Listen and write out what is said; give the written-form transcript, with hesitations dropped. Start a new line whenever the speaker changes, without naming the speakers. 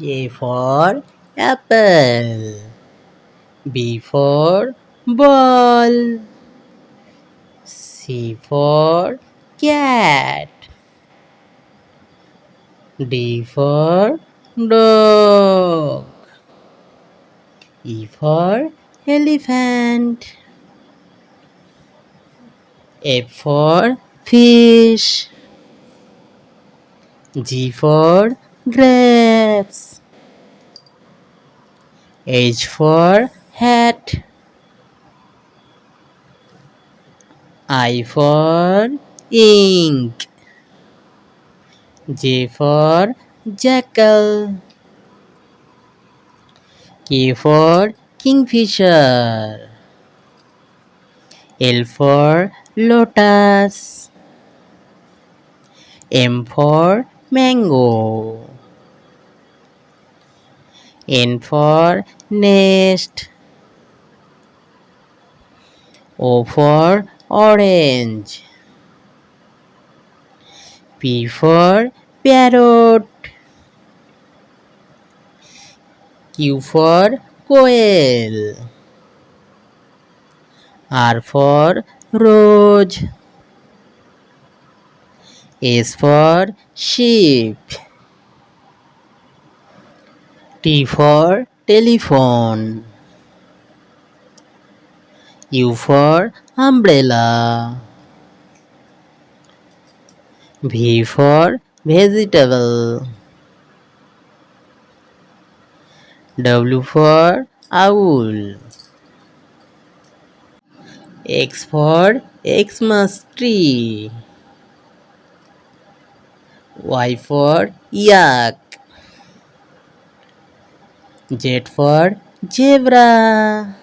A for apple. B for ball. C for cat. D for dog. E for elephant. F for fish. G for grapes. H for hat. I for ink. J for jackal. K for kingfisher. L for lotus. M for mango. N for nest. O for orange. P for parrot. Q for quail. R for rose. S for sheep. T for telephone. U for umbrella. V for vegetable. W for owl. X for Xmas tree. Y for yak. Z for zebra.